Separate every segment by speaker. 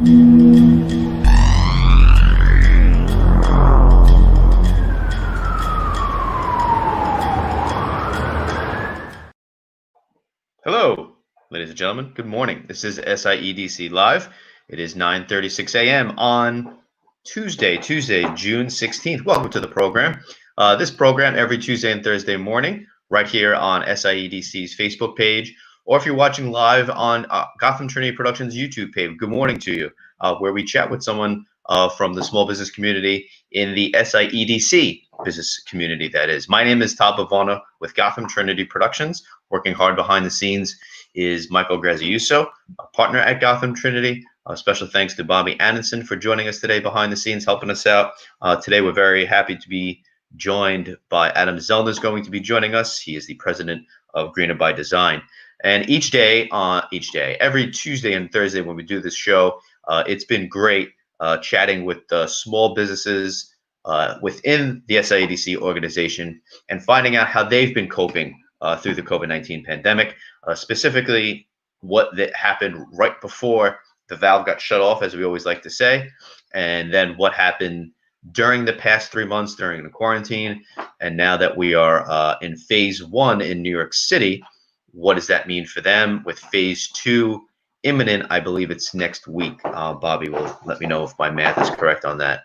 Speaker 1: Hello, ladies and gentlemen. Good morning. This is SIEDC Live. It is 9:36 a.m. on Tuesday, June 16th. Welcome to the program. This program every Tuesday and Thursday morning, right here on SIEDC's Facebook page, or if you're watching live on Gotham Trinity Productions YouTube page, good morning to you, where we chat with someone from the small business community in the SIEDC business community, that is. My name is Todd Bivona with Gotham Trinity Productions. Working hard behind the scenes is Michael Graziuso, a partner at Gotham Trinity. Special thanks to Bobby Anderson for joining us today behind the scenes, helping us out. Today, we're very happy to be joined by Adam Zellner, is going to be joining us. He is the president of Greener by Design. And each day, every Tuesday and Thursday when we do this show, it's been great chatting with small businesses within the SIEDC organization and finding out how they've been coping through the COVID-19 pandemic, specifically what happened right before the valve got shut off, as we always like to say, and then what happened during the past 3 months during the quarantine. And now that we are in phase 1 in New York City, what does that mean for them with phase 2 imminent? I believe it's next week. Bobby will let me know if my math is correct on that.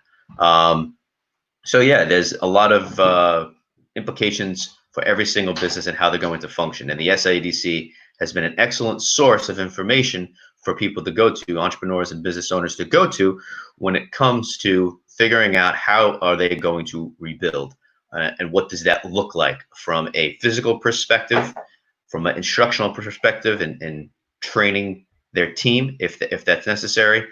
Speaker 1: So yeah, there's a lot of implications for every single business and how they're going to function. And the SIEDC has been an excellent source of information for people to go to, entrepreneurs and business owners to go to, when it comes to figuring out how are they going to rebuild and what does that look like from a physical perspective, from an instructional perspective, and training their team if that's necessary.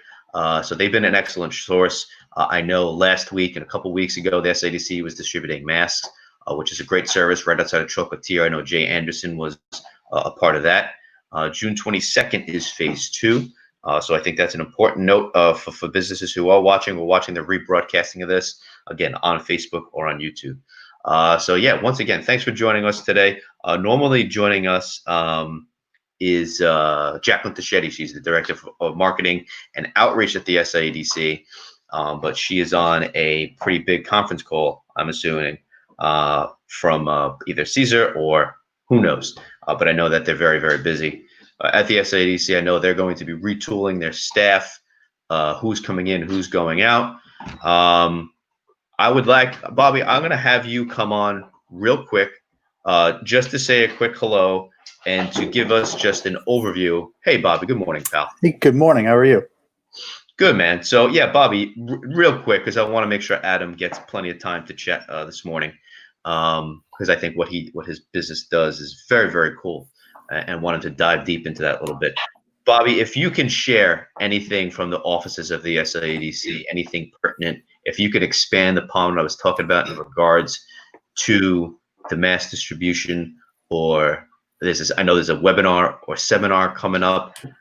Speaker 1: So they've been an excellent source. I know last week and a couple weeks ago, the SIEDC was distributing masks, which is a great service right outside of Chocolatier. I know Jay Anderson was a part of that. June 22nd is phase 2. So I think that's an important note for businesses who are watching. We're watching the rebroadcasting of this, again, on Facebook or on YouTube. So yeah, once again, thanks for joining us today. Normally joining us is Jaclyn Taschetti. She's the director of marketing and outreach at the SIEDC, but she is on a pretty big conference call, I'm assuming, from either Caesar or who knows. But I know that they're very, very busy. At the SIEDC, I know they're going to be retooling their staff, who's coming in, who's going out. I would like, Bobby, I'm going to have you come on real quick, just to say a quick hello and to give us just an overview. Hey, Bobby, good morning, pal.
Speaker 2: Hey, good morning. How are you?
Speaker 1: Good, man. So yeah, Bobby, real quick, because I want to make sure Adam gets plenty of time to chat this morning, because I think what his business does is very, very cool, and wanted to dive deep into that a little bit. Bobby, if you can share anything from the offices of the SIEDC, anything pertinent, if you could expand upon what I was talking about in regards to the mass distribution, or I know there's a webinar or seminar coming up, you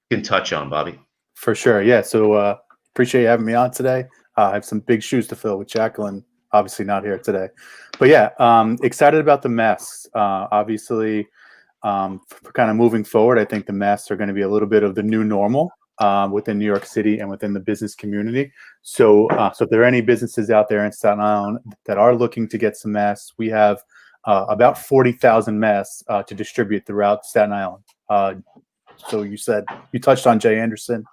Speaker 1: can touch on, Bobby.
Speaker 2: For sure. Yeah. So appreciate you having me on today. I have some big shoes to fill with Jaclyn, obviously not here today. But yeah, excited about the masks. Obviously, for kind of moving forward, I think the masks are going to be a little bit of the new normal within New York City and within the business community. So, if there are any businesses out there in Staten Island that are looking to get some masks, we have about 40,000 masks to distribute throughout Staten Island. So you touched on Jay Anderson,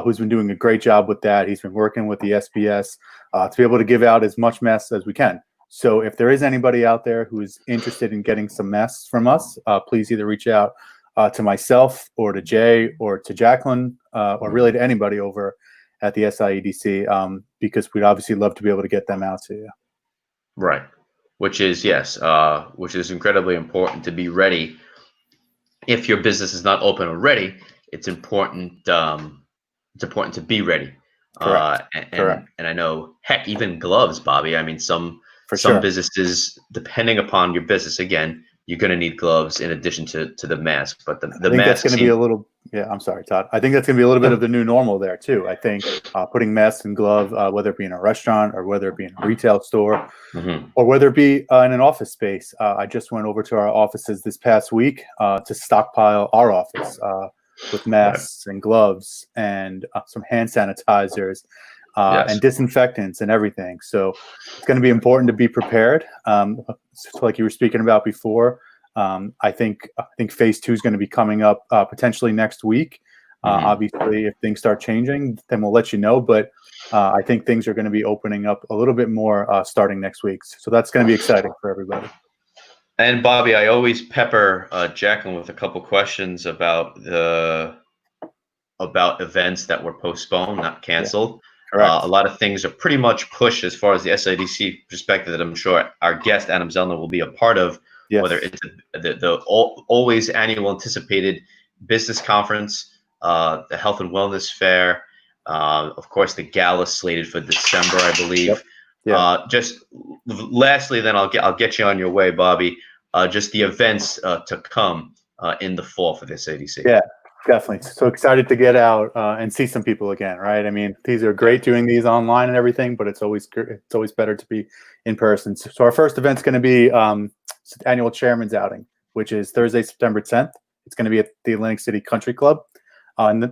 Speaker 2: who's been doing a great job with that. He's been working with the SBS to be able to give out as much masks as we can. So if there is anybody out there who is interested in getting some masks from us, please either reach out to myself or to Jay or to Jaclyn, or really to anybody over at the SIEDC, because we'd obviously love to be able to get them out to you.
Speaker 1: Right. Which is, yes, which is incredibly important to be ready. If your business is not open already, it's important to be ready.
Speaker 2: Correct.
Speaker 1: And I know, heck, even gloves, Bobby. I mean, some
Speaker 2: sure.
Speaker 1: businesses, depending upon your business, again, you're going to need gloves in addition to the mask. But the
Speaker 2: I think
Speaker 1: mask
Speaker 2: that's going to be a little. Yeah, I'm sorry, Todd. I think that's going to be a little bit of the new normal there too. I think putting masks and gloves, whether it be in a restaurant or whether it be in a retail store, or whether it be in an office space. I just went over to our offices this past week to stockpile our office. with
Speaker 1: Right.
Speaker 2: masks and gloves and some hand sanitizers
Speaker 1: Yes.
Speaker 2: and disinfectants and everything. So it's going to be important to be prepared. So like you were speaking about before, I think phase 2 is going to be coming up potentially next week. Obviously, if things start changing, then we'll let you know. But I think things are going to be opening up a little bit more starting next week. So that's going to be exciting for everybody.
Speaker 1: And Bobby, I always pepper Jaclyn with a couple questions about events that were postponed, not canceled.
Speaker 2: Correct.
Speaker 1: A lot of things are pretty much pushed as far as the SIEDC perspective that I'm sure our guest Adam Zellner will be a part of.
Speaker 2: Yes.
Speaker 1: Whether it's the always annual anticipated business conference, the health and wellness fair, of course the gala slated for December, I believe.
Speaker 2: Yep. Yeah.
Speaker 1: Just lastly, then I'll get you on your way, Bobby. Just the events to come in the fall for this SIEDC.
Speaker 2: Yeah, definitely. So excited to get out and see some people again, right? I mean, these are great doing these online and everything, but it's always better to be in person. So our first event's going to be annual chairman's outing, which is Thursday, September 10th. It's going to be at the Atlantic City Country Club. And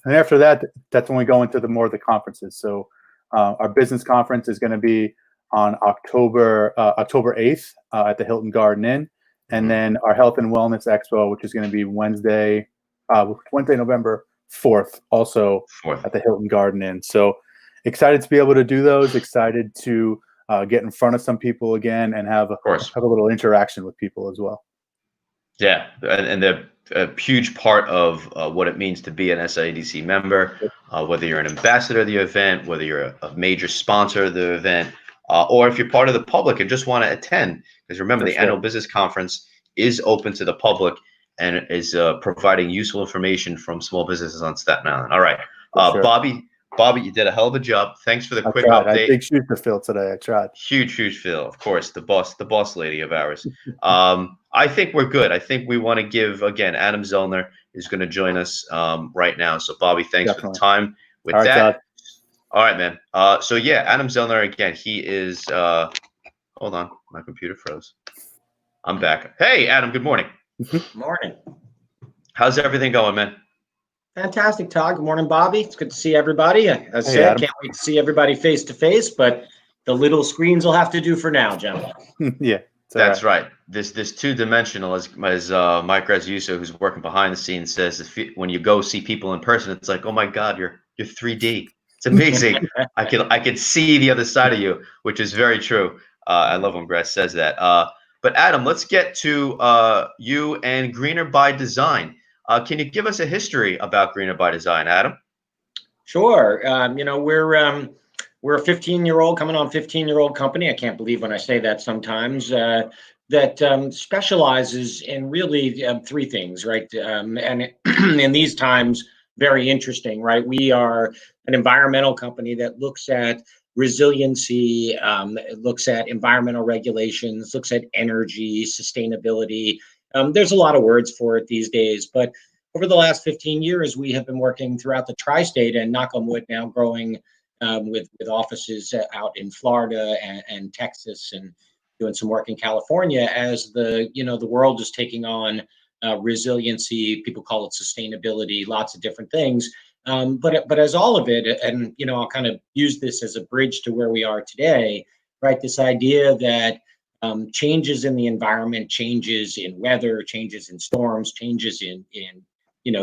Speaker 2: after that, that's when we go into more of the conferences. So our business conference is going to be on October 8th at the Hilton Garden Inn. And then our Health and Wellness Expo, which is going to be Wednesday, November 4th, also at the Hilton Garden Inn. So excited to be able to do those, excited to get in front of some people again and have a little interaction with people as well.
Speaker 1: Yeah, and they're a huge part of what it means to be an SIEDC member, whether you're an ambassador of the event, whether you're a major sponsor of the event, or if you're part of the public and just want to attend. Because remember, the annual business conference is open to the public and is providing useful information from small businesses on Staten Island. All right, Bobby, you did a hell of a job. Thanks for the quick update.
Speaker 2: I had big shoes to fill today. I tried.
Speaker 1: Huge shoes to fill, of course. The boss lady of ours. I think we're good. I think we want to give again. Adam Zellner is going to join us right now. So Bobby, thanks for the time. With
Speaker 2: all right,
Speaker 1: that,
Speaker 2: Todd.
Speaker 1: All right, man. So yeah, Adam Zellner again. He is. Hold on, my computer froze. I'm back. Hey, Adam. Good morning.
Speaker 3: Morning.
Speaker 1: How's everything going, man?
Speaker 3: Fantastic, Todd. Good morning, Bobby. It's good to see everybody. As I said, can't wait to see everybody face to face, but the little screens will have to do for now, gentlemen.
Speaker 2: Yeah,
Speaker 1: that's right. This two-dimensional, as Mike Razzuso, who's working behind the scenes, says, when you go see people in person, it's like, oh my God, you're 3D. It's amazing. I can see the other side of you, which is very true. I love when Grass says that. But Adam, let's get to you and Greener by Design. Can you give us a history about Greener by Design, Adam?
Speaker 3: Sure. We're a 15-year-old, coming on 15-year-old company. I can't believe when I say that sometimes. That specializes in really three things, right? And in these times, very interesting, right? We are an environmental company that looks at resiliency, looks at environmental regulations, looks at energy, sustainability. There's a lot of words for it these days, but over the last 15 years, we have been working throughout the tri-state and knock on wood now growing with offices out in Florida and Texas and doing some work in California as the world is taking on resiliency. People call it sustainability, lots of different things. But as all of it, and I'll kind of use this as a bridge to where we are today, right? This idea that changes in the environment, changes in weather, changes in storms, changes in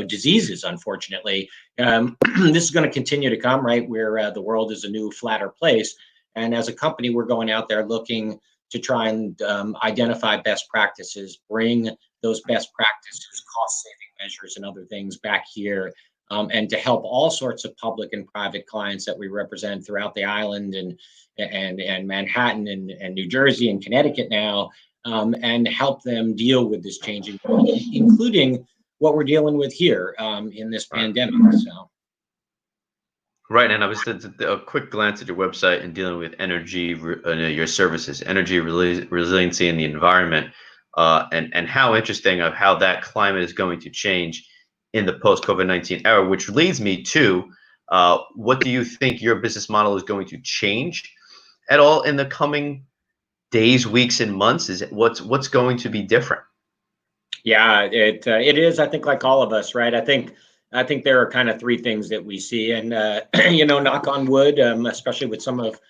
Speaker 3: diseases, unfortunately, this is going to continue to come, right? Where the world is a new, flatter place. And as a company, we're going out there looking to try and identify best practices, bring those best practices, cost-saving measures and other things back here, and to help all sorts of public and private clients that we represent throughout the island and Manhattan and New Jersey and Connecticut now, and help them deal with this changing world, including what we're dealing with here in this pandemic. So.
Speaker 1: Right, and I was a quick glance at your website and dealing with energy, your services, energy resiliency in the environment, and how interesting of how that climate is going to change in the post-COVID-19 era, which leads me to what do you think your business model is going to change at all in the coming days, weeks, and months? Is it what's going to be different?
Speaker 3: Yeah, it is. I think like all of us, right? I think I think there are kind of three things that we see, and you know, knock on wood, especially with some of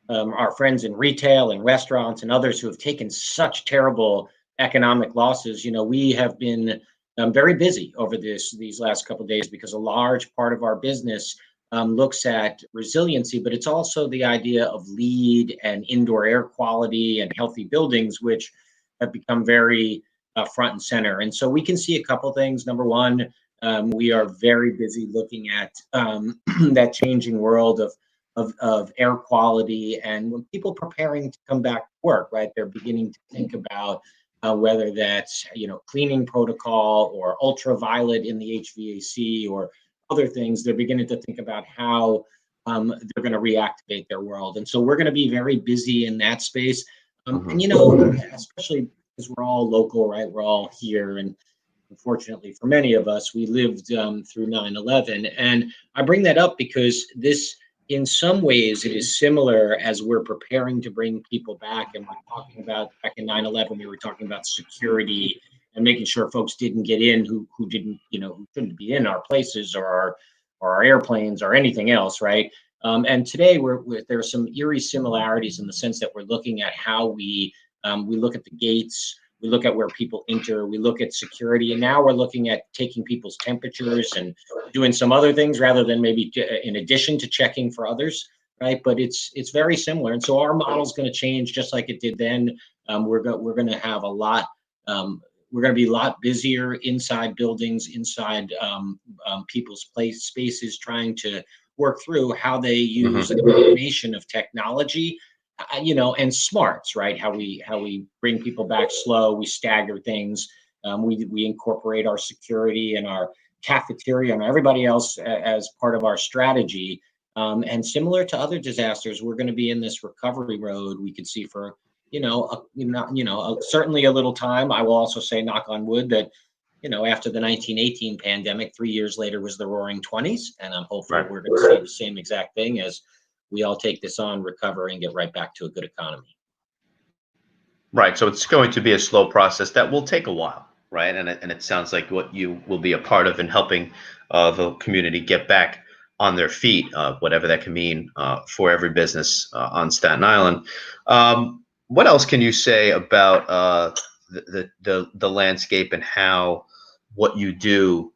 Speaker 3: our friends in retail and restaurants and others who have taken such terrible economic losses. You know, we have been very busy over these last couple of days because a large part of our business looks at resiliency, but it's also the idea of LEED and indoor air quality and healthy buildings, which have become very front and center. And so we can see a couple things. Number one, we are very busy looking at that changing world of air quality, and when people preparing to come back to work, right, they're beginning to think about whether that's, you know, cleaning protocol or ultraviolet in the HVAC or other things. They're beginning to think about how they're going to reactivate their world, and so we're going to be very busy in that space. And you know, especially because we're all local, right? We're all here, and unfortunately for many of us, we lived through 9/11. And I bring that up because this, in some ways, it is similar as we're preparing to bring people back. And we're talking about back in 9/11, we were talking about security and making sure folks didn't get in who didn't, you know, who shouldn't be in our places or our airplanes or anything else, right? And today there are some eerie similarities in the sense that we're looking at how we look at the gates, we look at where people enter, we look at security, and now we're looking at taking people's temperatures and doing some other things rather than maybe in addition to checking for others, right? But it's very similar, and so our model is going to change just like it did then. We're going to have a lot. We're going to be a lot busier inside buildings, inside people's spaces, trying to work through how they use a combination of technology, you know, and smarts, right? How we bring people back slow, we stagger things, we incorporate our security and our cafeteria and everybody else as part of our strategy. And similar to other disasters, we're going to be in this recovery road. We could see for certainly a little time. I will also say, knock on wood, that you know, after the 1918 pandemic, 3 years later was the Roaring '20s, and I'm hopeful we're going to see the same exact thing as we all take this on, recover, and get right back to a good economy.
Speaker 1: Right. So it's going to be a slow process that will take a while, right? And it sounds like what you will be a part of in helping the community get back on their feet, whatever that can mean for every business on Staten Island. What else can you say about the landscape and how what you do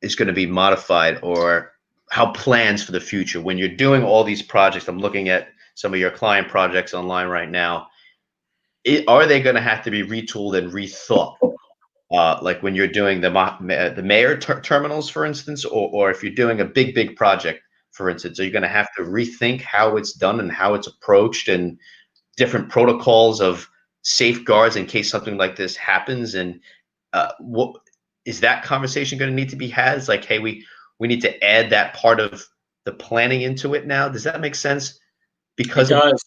Speaker 1: is going to be modified, or how plans for the future when you're doing all these projects? I'm looking at some of your client projects online right now. Are they going to have to be retooled and rethought? Like when you're doing the mayor terminals, for instance, or if you're doing a big project, for instance, are you going to have to rethink how it's done and how it's approached and different protocols of safeguards in case something like this happens? And what is that conversation going to need to be had? It's like, hey, we need to add that part of the planning into it now. Does that make sense? Because
Speaker 3: it does.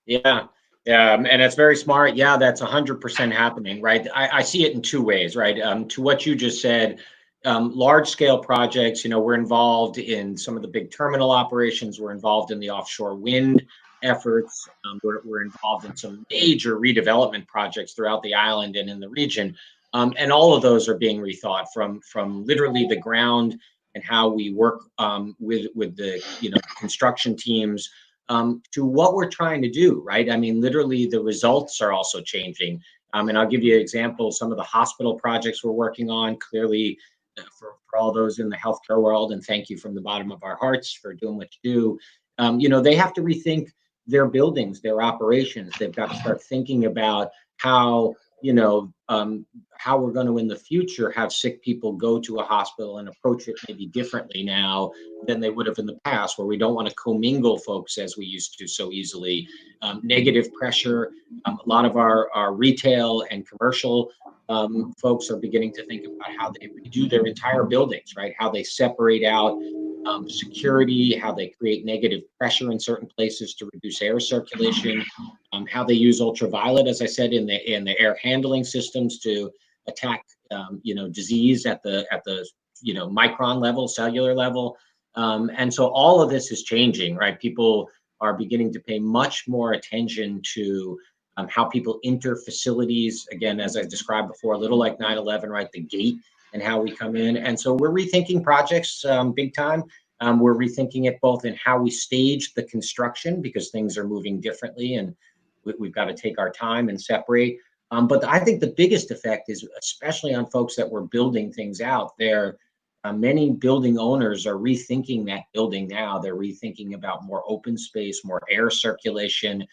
Speaker 3: Yeah. And it's very smart. Yeah, that's 100% happening, right? I see it in two ways, right? To what you just said, large scale projects, you know, we're involved in some of the big terminal operations. We're involved in the offshore wind efforts. We're involved in some major redevelopment projects throughout the island and in the region. And all of those are being rethought from literally the ground and how we work with the, you know, construction teams, to what we're trying to do, right? I mean, literally the results are also changing. And I'll give you an example. Some of the hospital projects we're working on, clearly for all those in the healthcare world, and thank you from the bottom of our hearts for doing what you do. You know, they have to rethink their buildings, their operations. They've got to start thinking about how, you know, how we're going to in the future have sick people go to a hospital and approach it maybe differently now than they would have in the past, where we don't want to commingle folks as we used to so easily. Negative pressure. A lot of our retail and commercial folks are beginning to think about how they redo their entire buildings, right? How they separate out security, how they create negative pressure in certain places to reduce air circulation, how they use ultraviolet, as I said, in the air handling systems to attack you know, disease at the you know, micron level, cellular level. And so all of this is changing, right? People are beginning to pay much more attention to how people enter facilities. Again, as I described before, a little like 9/11, right? The gate and how we come in. And so we're rethinking projects big time. We're rethinking it both in how we stage the construction, because things are moving differently and we've got to take our time and separate. But I think the biggest effect is especially on folks that were building things out there. Many building owners are rethinking that building now. They're rethinking about more open space, more air circulation.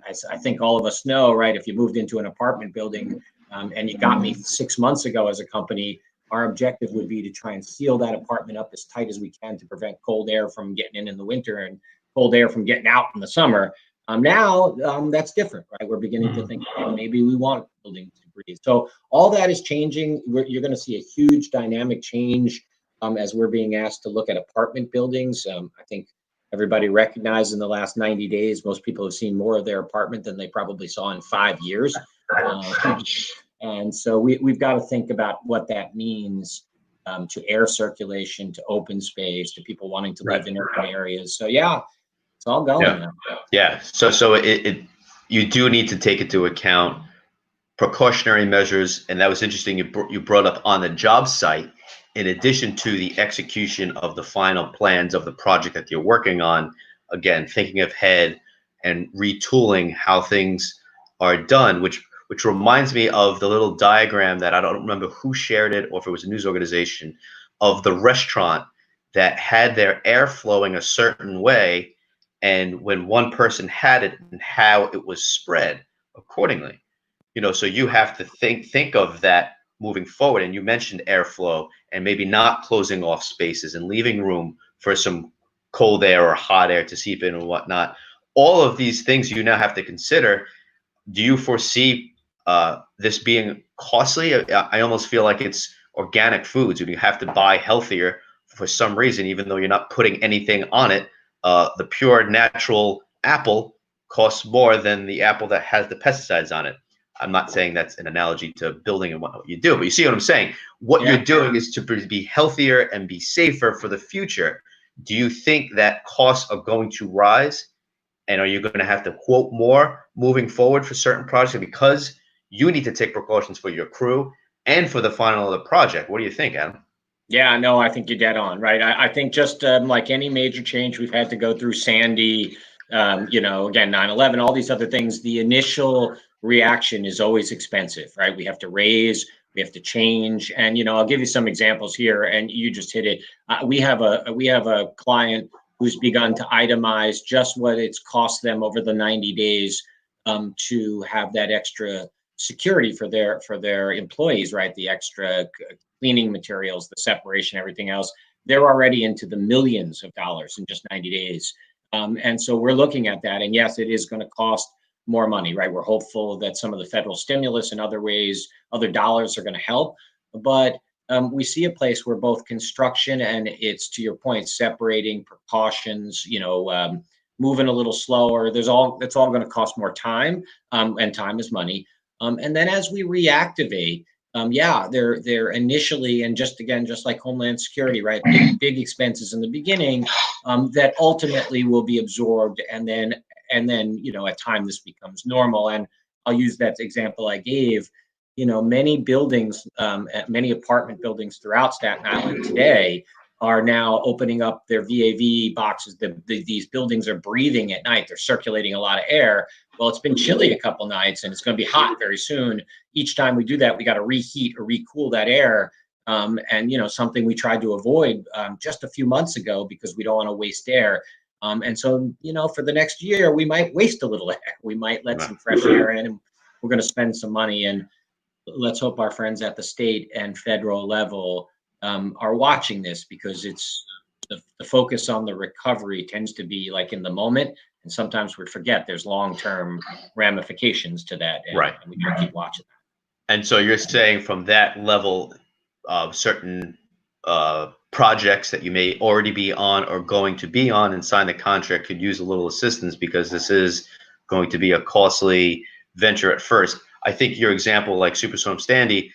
Speaker 3: As I think all of us know, right, if you moved into an apartment building and you got me 6 months ago as a company, our objective would be to try and seal that apartment up as tight as we can to prevent cold air from getting in the winter and cold air from getting out in the summer. Now that's different, right? We're beginning to think maybe we want buildings to breathe. So all that is changing. You're going to see a huge dynamic change as we're being asked to look at apartment buildings. I think everybody recognized in the last 90 days, most people have seen more of their apartment than they probably saw in 5 years. And so we've got to think about what that means to air circulation, to open space, to people wanting to live in urban areas. So yeah, it's all going now.
Speaker 1: Yeah. So you do need to take into account precautionary measures, and that was interesting. You brought up on the job site, in addition to the execution of the final plans of the project that you're working on. Again, thinking ahead and retooling how things are done, which reminds me of the little diagram that I don't remember who shared it or if it was a news organization, of the restaurant that had their air flowing a certain way, and when one person had it, and how it was spread accordingly. So you have to think of that moving forward. And you mentioned airflow and maybe not closing off spaces and leaving room for some cold air or hot air to seep in and whatnot. All of these things you now have to consider. Do you foresee this being costly? I almost feel like it's organic foods, and you have to buy healthier for some reason, even though you're not putting anything on it. The pure natural apple costs more than the apple that has the pesticides on it. I'm not saying that's an analogy to building and what you do, but you see what I'm saying? What you're doing is to be healthier and be safer for the future. Do you think that costs are going to rise? And are you going to have to quote more moving forward for certain projects because you need to take precautions for your crew and for the final of the project? What do you think, Adam?
Speaker 3: Yeah, no, I think you're dead on, right? I think just like any major change we've had to go through, Sandy, again, 9/11, all these other things, the initial reaction is always expensive, right? We have to raise, we have to change. And, I'll give you some examples here, and you just hit it. We have a client who's begun to itemize just what it's cost them over the 90 days to have that extra security for their employees, right? The extra cleaning materials, the separation, everything else. They're already into the millions of dollars in just 90 days. And so we're looking at that. And yes, it is going to cost more money, right? We're hopeful that some of the federal stimulus and other ways, other dollars are going to help. But we see a place where both construction and, it's to your point, separating, precautions, moving a little slower. That's all going to cost more time, and time is money. And then as we reactivate, they're initially, and just like Homeland Security, right? Big expenses in the beginning that ultimately will be absorbed, and then at time this becomes normal. And I'll use that example I gave. Many buildings, many apartment buildings throughout Staten Island today are now opening up their VAV boxes. These buildings are breathing at night. They're circulating a lot of air. Well, it's been chilly a couple nights, and it's going to be hot very soon. Each time we do that, we got to reheat or recool that air. And something we tried to avoid just a few months ago because we don't want to waste air. And so, for the next year, we might waste a little air. We might let some fresh air in, and we're going to spend some money. And let's hope our friends at the state and federal level are watching this, because it's the focus on the recovery tends to be like in the moment. And sometimes we forget there's long-term ramifications to that. And,
Speaker 1: right.
Speaker 3: And we got to keep watching that.
Speaker 1: And so you're saying from that level, certain projects that you may already be on or going to be on and sign the contract could use a little assistance, because this is going to be a costly venture at first. I think your example, like Superstorm Sandy,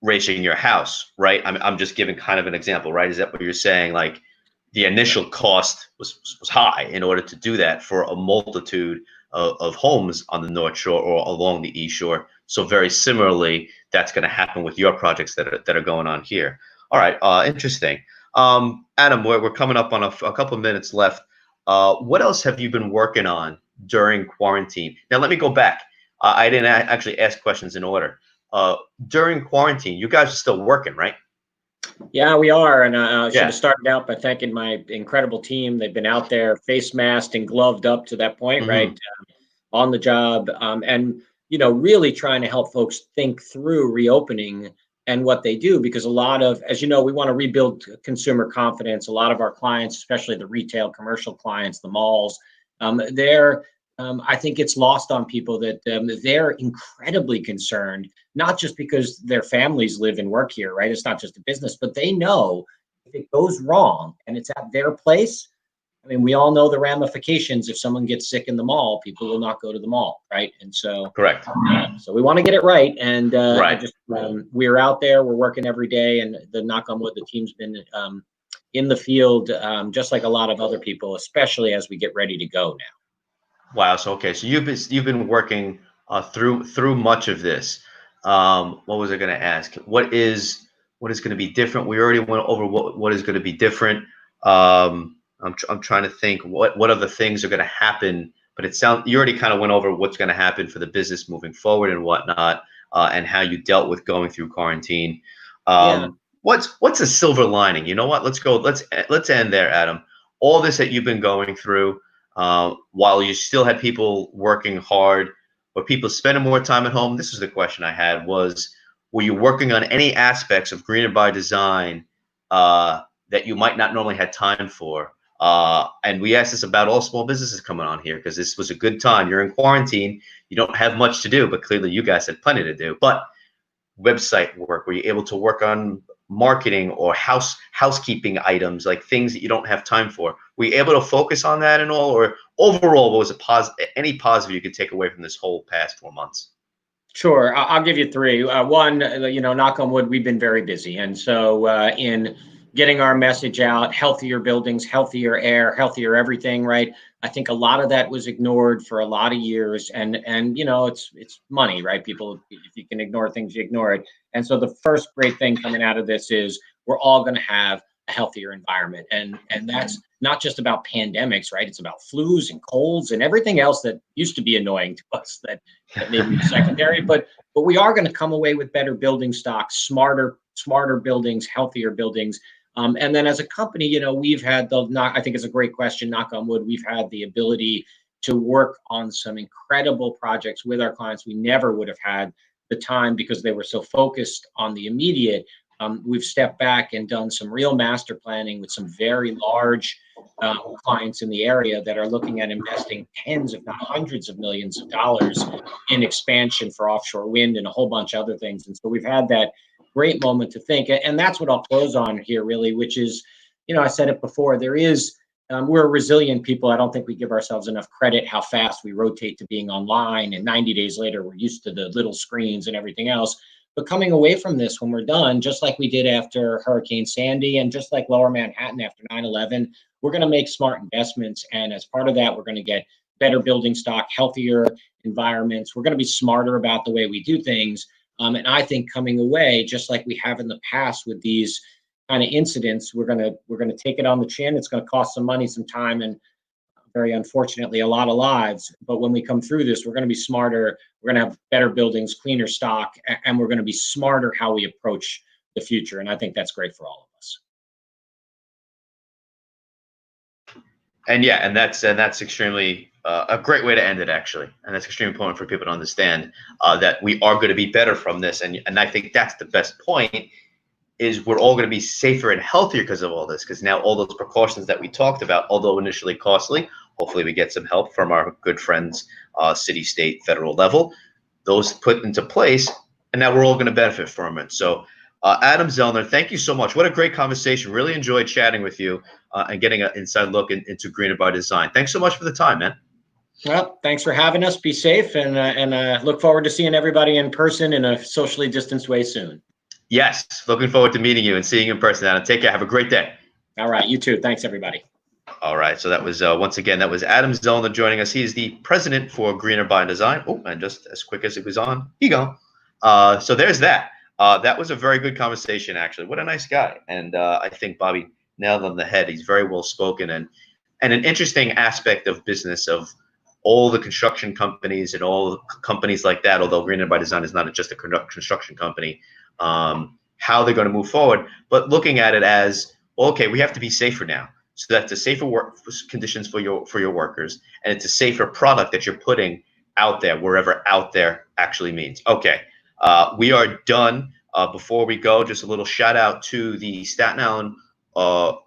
Speaker 1: raising your house, right? I'm just giving kind of an example, right? Is that what you're saying? Like the initial cost was high in order to do that for a multitude of homes on the North Shore or along the East Shore. So very similarly, that's going to happen with your projects that are going on here. All right, interesting. Adam, we're coming up on a couple of minutes left. What else have you been working on during quarantine? Now, let me go back. I didn't actually ask questions in order. During quarantine, you guys are still working, right?
Speaker 3: Yeah, we are. And I should
Speaker 1: Yeah.
Speaker 3: have started out by thanking my incredible team. They've been out there face masked and gloved up to that point, right? On the job. And, really trying to help folks think through reopening and what they do, because a lot of, as you know, we want to rebuild consumer confidence. A lot of our clients, especially the retail commercial clients, the malls, I think it's lost on people that they're incredibly concerned, not just because their families live and work here, right? It's not just a business, but they know if it goes wrong and it's at their place. I mean, we all know the ramifications. If someone gets sick in the mall, people will not go to the mall, right? And so,
Speaker 1: correct.
Speaker 3: So we want to get it right. And
Speaker 1: right.
Speaker 3: We're out there, we're working every day, and the knock on wood, the team's been in the field, just like a lot of other people, especially as we get ready to go now.
Speaker 1: Wow. So okay. So you've been working through much of this. What was I going to ask? What is going to be different? We already went over what is going to be different. I'm trying to think what other things are going to happen. But you already kind of went over what's going to happen for the business moving forward and whatnot, and how you dealt with going through quarantine. What's a silver lining? You know what? Let's go. Let's end there, Adam. All this that you've been going through. While you still had people working hard, or people spending more time at home, this is the question I had, were you working on any aspects of Greener by Design that you might not normally have time for? And we asked this about all small businesses coming on here, because this was a good time. You're in quarantine. You don't have much to do, but clearly you guys had plenty to do. But website work, were you able to work on marketing or housekeeping items, like things that you don't have time for? Were you able to focus on that and all, or overall, what was any positive you could take away from this whole past 4 months?
Speaker 3: Sure, I'll give you three. One, knock on wood, we've been very busy, and so in getting our message out, healthier buildings, healthier air, healthier everything, right? I think a lot of that was ignored for a lot of years, and it's money, right? People, if you can ignore things, you ignore it. And so the first great thing coming out of this is we're all going to have a healthier environment, and that's not just about pandemics, right? It's about flus and colds and everything else that used to be annoying to us that may be secondary. But we are going to come away with better building stock, smarter buildings, healthier buildings. And then as a company, we've had I think it's a great question, knock on wood, we've had the ability to work on some incredible projects with our clients. We never would have had the time because they were so focused on the immediate. We've stepped back and done some real master planning with some very large clients in the area that are looking at investing tens, if not hundreds of millions of dollars in expansion for offshore wind and a whole bunch of other things. And so we've had that great moment to think. And that's what I'll close on here, really, which is, I said it before, we're resilient people. I don't think we give ourselves enough credit how fast we rotate to being online. And 90 days later, we're used to the little screens and everything else. But coming away from this, when we're done, just like we did after Hurricane Sandy and just like Lower Manhattan after 9/11, we're going to make smart investments. And as part of that, we're going to get better building stock, healthier environments. We're going to be smarter about the way we do things. And I think coming away, just like we have in the past with these kind of incidents, we're gonna take it on the chin. It's going to cost some money, some time, and very unfortunately a lot of lives. But when we come through this, we're going to be smarter. We're going to have better buildings, cleaner stock, and we're going to be smarter how we approach the future. And I think that's great for all of us.
Speaker 1: And yeah, and that's extremely a great way to end it, actually. And that's extremely important for people to understand that we are going to be better from this. And I think that's the best point, is we're all going to be safer and healthier because of all this. Because now all those precautions that we talked about, although initially costly, hopefully we get some help from our good friends, city, state, federal level, those put into place, and now we're all going to benefit from it. So Adam Zellner, thank you so much. What a great conversation. Really enjoyed chatting with you and getting an inside look into Greener by Design. Thanks so much for the time, man.
Speaker 3: Well, thanks for having us. Be safe, and look forward to seeing everybody in person in a socially distanced way soon.
Speaker 1: Yes, looking forward to meeting you and seeing you in person, Adam. Take care. Have a great day.
Speaker 3: All right, you too. Thanks, everybody.
Speaker 1: All right, so that was, once again, that was Adam Zellner joining us. He is the president for Greener by Design. Oh, and just as quick as it was on, here you go. So there's that. That was a very good conversation, actually. What a nice guy. And I think Bobby nailed on the head. He's very well spoken and an interesting aspect of business of all the construction companies and all companies like that, although Green by Design is not just a construction company, how they're going to move forward, but looking at it as, okay, we have to be safer now. So that's a safer work conditions for your workers, and it's a safer product that you're putting out there, wherever out there actually means. Okay, we are done. Before we go, just a little shout out to the Staten Island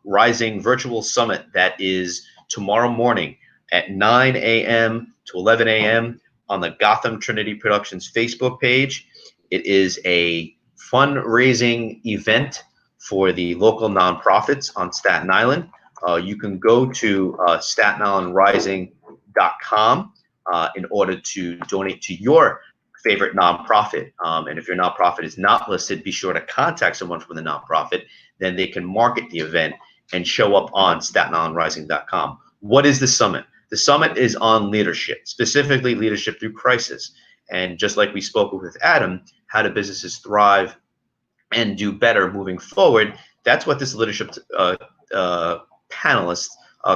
Speaker 1: Rising Virtual Summit that is tomorrow morning at 9 a.m. to 11 a.m. on the Gotham Trinity Productions Facebook page. It is a fundraising event for the local nonprofits on Staten Island. You can go to StatenIslandRising.com in order to donate to your favorite nonprofit. And if your nonprofit is not listed, be sure to contact someone from the nonprofit. Then they can market the event and show up on StatenIslandRising.com. What is the summit? The summit is on leadership, specifically leadership through crisis. And just like we spoke with Adam, how do businesses thrive and do better moving forward? That's what this leadership panelists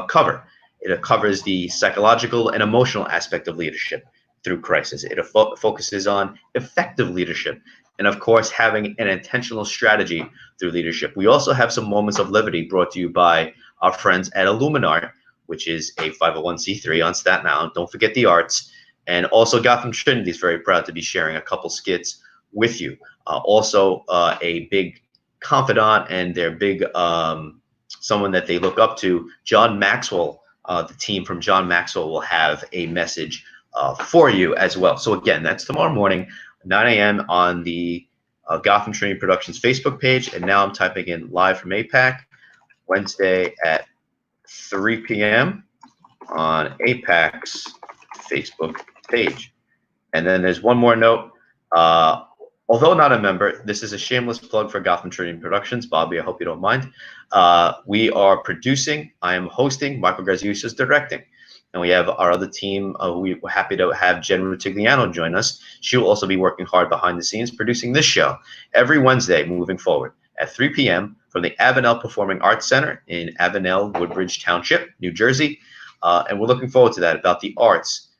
Speaker 1: cover. It covers the psychological and emotional aspect of leadership through crisis. It focuses on effective leadership and, of course, having an intentional strategy through leadership. We also have some moments of levity brought to you by our friends at Illuminart, which is a 501c3 on Staten Island. Don't forget the arts. And also Gotham Trinity is very proud to be sharing a couple skits with you. Also a big confidant and their big someone that they look up to, John Maxwell. The team from John Maxwell will have a message for you as well. So again, that's tomorrow morning, 9 a.m. on the Gotham Trinity Productions Facebook page. And now I'm typing in live from APAC, Wednesday at 3 p.m. on APAC's Facebook page. And then there's one more note. Although not a member, this is a shameless plug for Gotham Trinity Productions. Bobby, I hope you don't mind. We are producing, I am hosting, Michael Graziuso is directing. And we have our other team. We're happy to have Jen Rutigliano join us. She will also be working hard behind the scenes producing this show every Wednesday moving forward at 3 p.m. from the Avenel Performing Arts Center in Avenel, Woodbridge Township, New Jersey. And we're looking forward to that, about the arts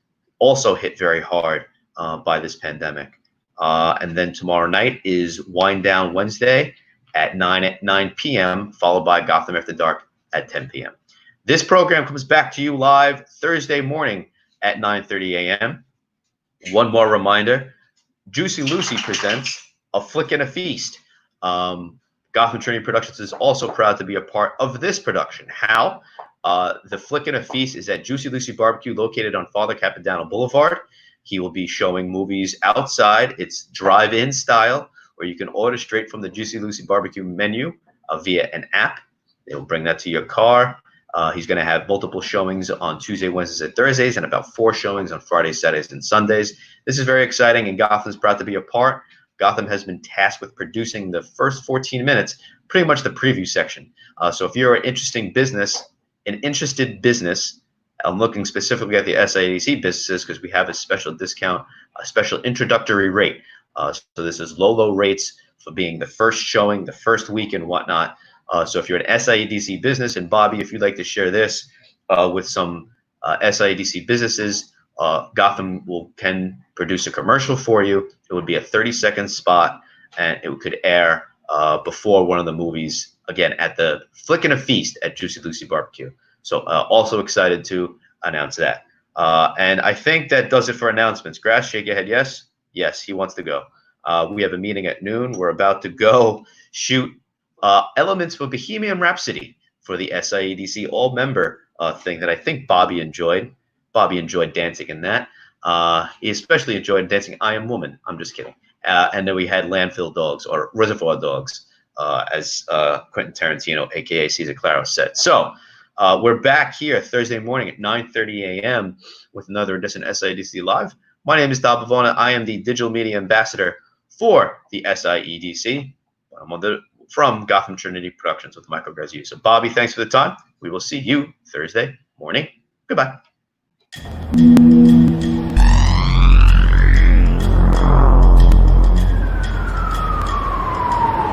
Speaker 1: also hit very hard by this pandemic. And then tomorrow night is Wind Down Wednesday at 9 p.m., followed by Gotham After Dark at 10 p.m. This program comes back to you live Thursday morning at 9:30 a.m. One more reminder, Juicy Lucy presents A Flick and a Feast. Gotham Trinity Productions is also proud to be a part of this production. How? The Flick and a Feast is at Juicy Lucy Barbecue, located on Father Capodanno Boulevard. He will be showing movies outside. It's drive-in style, where you can order straight from the Juicy Lucy Barbecue menu via an app. They will bring that to your car. He's going to have multiple showings on Tuesday, Wednesdays, and Thursdays, and about 4 showings on Fridays, Saturdays, and Sundays. This is very exciting, and Gotham's proud to be a part. Gotham has been tasked with producing the first 14 minutes, pretty much the preview section. So if you're an interested business, I'm looking specifically at the SIEDC businesses because we have a special discount, a special introductory rate. So this is low rates for being the first showing, the first week, and whatnot. So if you're an SIEDC business, and Bobby, if you'd like to share this with some SIEDC businesses, Gotham can produce a commercial for you. It would be a 30-second spot, and it could air before one of the movies, again, at the Flick and a Feast at Juicy Lucy Barbecue. So also excited to announce that. And I think that does it for announcements. Grass, shake your head yes? Yes, he wants to go. We have a meeting at noon. We're about to go shoot elements for Bohemian Rhapsody for the SIEDC all-member thing that I think Bobby enjoyed. Bobby enjoyed dancing in that. He especially enjoyed dancing I Am Woman. I'm just kidding. And then we had Landfill Dogs, or Reservoir Dogs, as Quentin Tarantino, a.k.a. Cesar Claro, said. So we're back here Thursday morning at 9:30 a.m. with another edition of SIEDC Live. My name is Todd Bivona. I am the digital media ambassador for the SIEDC. I'm from Gotham Trinity Productions with Michael Graziuso. So Bobby, thanks for the time. We will see you Thursday morning. Goodbye.